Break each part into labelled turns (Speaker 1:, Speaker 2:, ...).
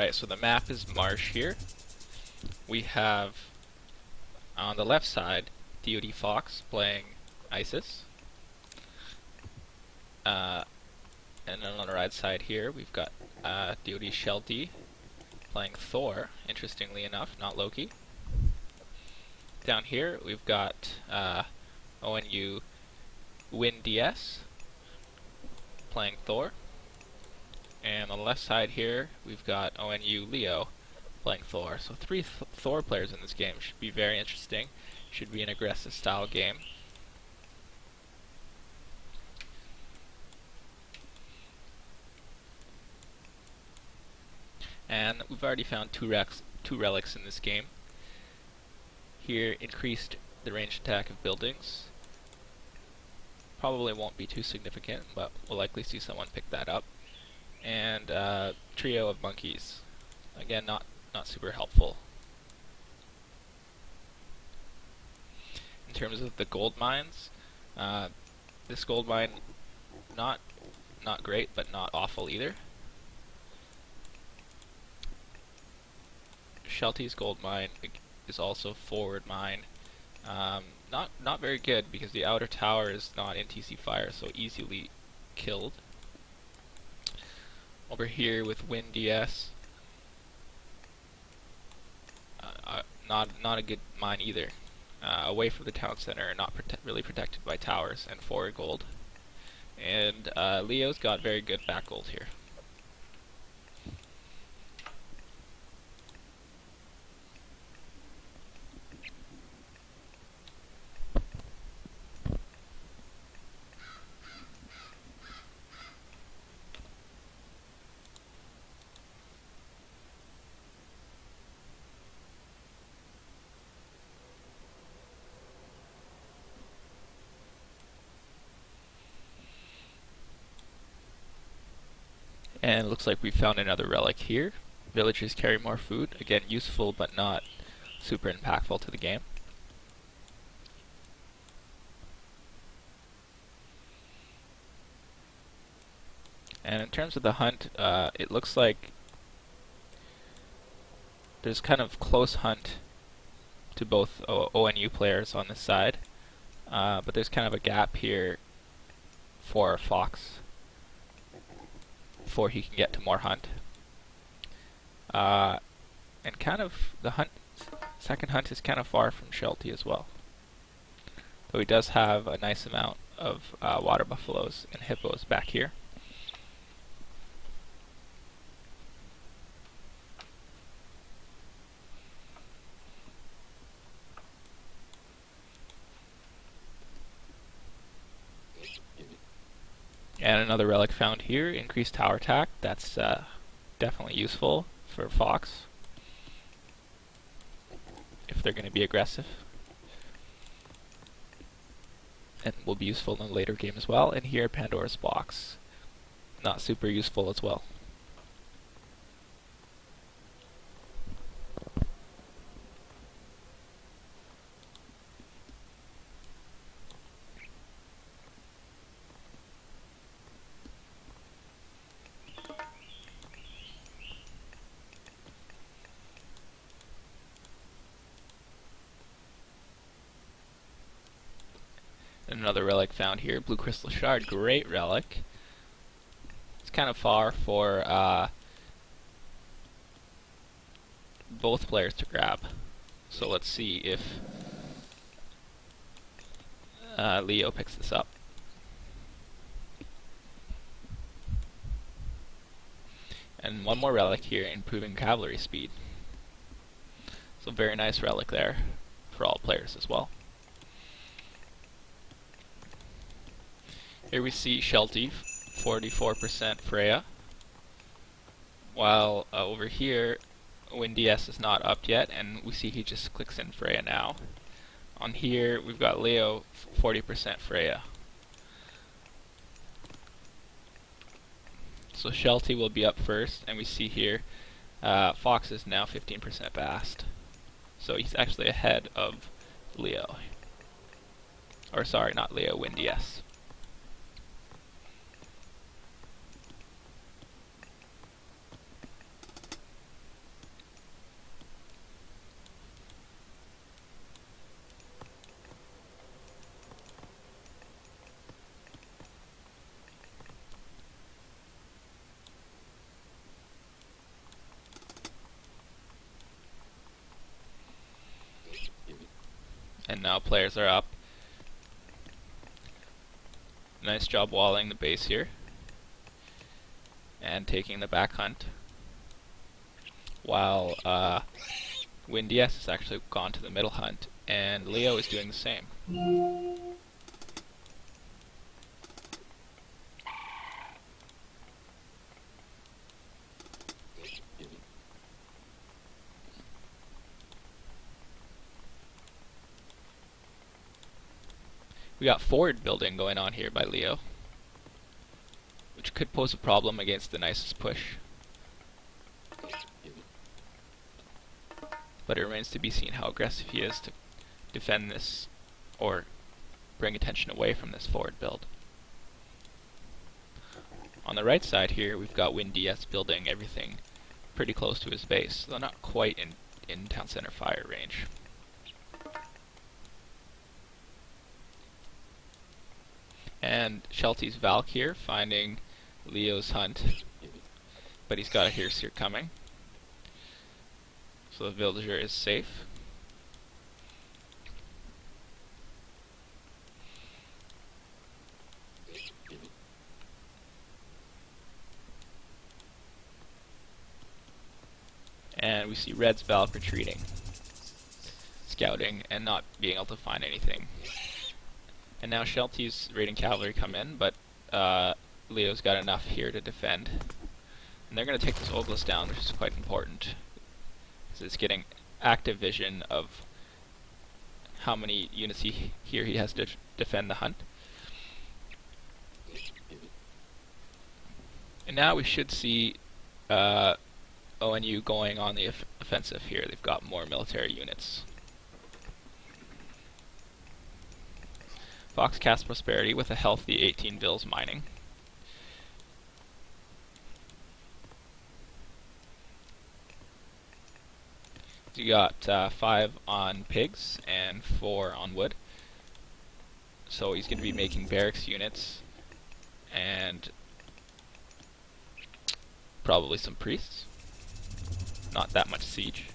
Speaker 1: Alright, so the map is Marsh here. We have, on the left side, DoD Fox playing ISIS. And then on the right side here, we've got DoD Shelty playing Thor, interestingly enough, not Loki. Down here, we've got ONU DS playing Thor. And on the left side here, we've got ONU Leo playing Thor. So three Thor players in this game. Should be very interesting. Should be an aggressive style game. And we've already found two relics in this game. Here, increased the range attack of buildings. Probably won't be too significant, but we'll likely see someone pick that up. And trio of monkeys. Again, not super helpful. In terms of the gold mines, this gold mine not great, but not awful either. Shelty's gold mine is also forward mine. Not very good because the outer tower is not in TC fire, so easily killed. Over here with DS, not a good mine either. Away from the town center, not really protected by towers, and forward gold. And Leo's got very good back gold here. And it looks like we found another relic here. Villagers carry more food. Again, useful but not super impactful to the game. And in terms of the hunt, it looks like there's kind of close hunt to both ONU players on this side. But there's kind of a gap here for Fox before he can get to more hunt. And kind of the second hunt is kind of far from Shelty as well. Though he does have a nice amount of water buffaloes and hippos back here. And another relic found here, increased tower attack. That's definitely useful for Fox if they're going to be aggressive. And will be useful in the later game as well. And here, Pandora's box. Not super useful as well. Another relic found here, Blue Crystal Shard, great relic. It's kind of far for both players to grab. So let's see if Leo picks this up. And one more relic here, improving cavalry speed. So very nice relic there for all players as well. Here we see Shelty, 44% Freya, while over here, DS is not up yet, and we see he just clicks in Freya now. On here, we've got Leo, 40% Freya. So Shelty will be up first, and we see here, Fox is now 15% fast. So he's actually ahead of Leo. Or sorry, not Leo, DS. and now players are up. Nice job walling the base here and taking the back hunt, while Win DS has actually gone to the middle hunt, and Leo is doing the same. We got forward building going on here by Leo, which could pose a problem against the nicest push. But it remains to be seen how aggressive he is to defend this or bring attention away from this forward build. On the right side here, we've got Win DS building everything pretty close to his base, though not quite in town center fire range. And Shelty's Valk here, finding Leo's hunt, but he's got a Hearseer coming, so the villager is safe. And we see Red's Valk retreating, scouting, and not being able to find anything. And now Shelty's raiding cavalry come in, but Leo's got enough here to defend. And they're going to take this Obelisk down, which is quite important, because it's getting active vision of how many units he has to defend the hunt. And now we should see ONU going on the offensive here. They've got more military units. Fox casts Prosperity with a healthy 18 vills mining. You got 5 on pigs and 4 on wood. So he's going to be making barracks units and probably some priests. Not that much siege.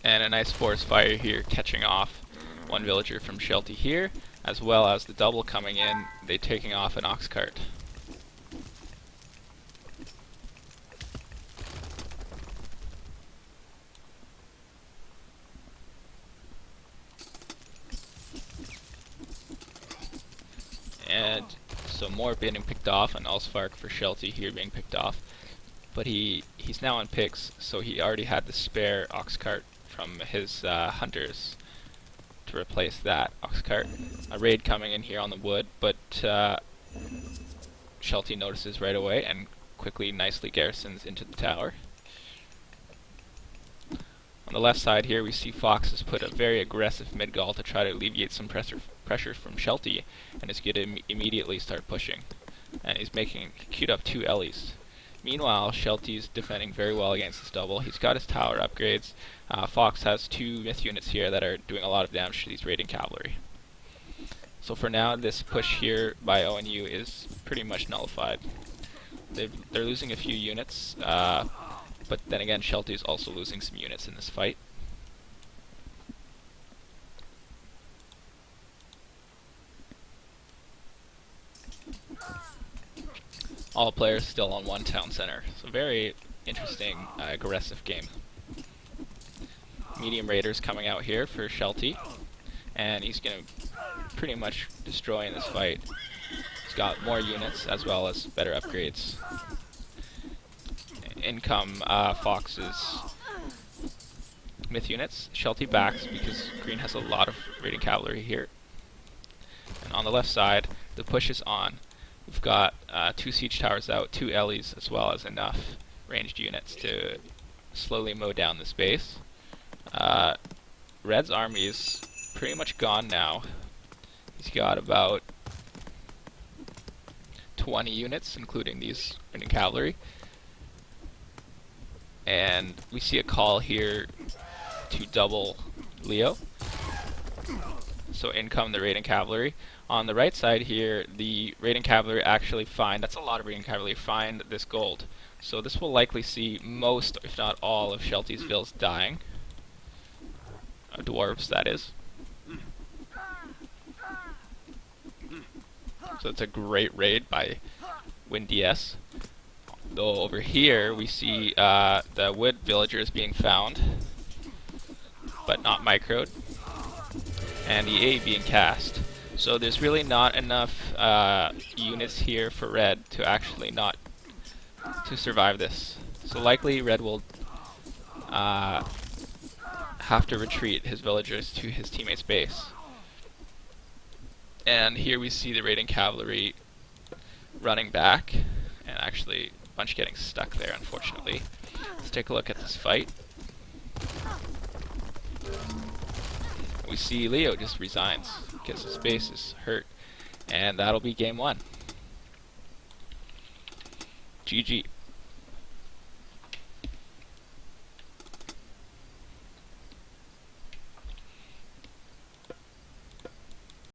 Speaker 1: And a nice forest fire here, catching off one villager from Shelty here, as well as the double coming in, they taking off an ox cart. And so more being picked off, and Allspark for Shelty here being picked off. But he's now on pigs, so he already had the spare ox cart from his hunters to replace that ox cart. A raid coming in here on the wood, but Shelty notices right away and quickly, nicely garrisons into the tower. On the left side here, we see Fox has put a very aggressive mid-gall to try to alleviate some pressure from Shelty, and is going to immediately start pushing. And he's queued up 2 Ellies. Meanwhile, Shelty's defending very well against this double. He's got his tower upgrades. Fox has 2 myth units here that are doing a lot of damage to these raiding cavalry. So for now, this push here by ONU is pretty much nullified. They're losing a few units, but then again, Shelty's also losing some units in this fight. All players still on one town center. So very interesting, aggressive game. Medium Raiders coming out here for Shelty, and he's going to pretty much destroy in this fight. He's got more units as well as better upgrades. In come Fox's myth units. Shelty backs because Green has a lot of raiding cavalry here. And on the left side, the push is on. We've got 2 siege towers out, 2 Ellies, as well as enough ranged units to slowly mow down this base. Red's army is pretty much gone now. He's got about 20 units, including these raiding cavalry. And we see a call here to double Leo. So in come the raiding cavalry. On the right side here, the raiding cavalry actually find, that's a lot of raiding cavalry, find this gold. So this will likely see most, if not all, of Shelty's vills dying. Dwarves, that is. So it's a great raid by Windy S. Though over here we see the wood villagers being found, but not microed, and the A being cast. So there's really not enough units here for red to actually not to survive this. So likely red will have to retreat his villagers to his teammate's base. And here we see the raiding cavalry running back, and actually a bunch getting stuck there, unfortunately. Let's take a look at this fight. We see Leo just resigns because his base is hurt, and that'll be game 1. GG.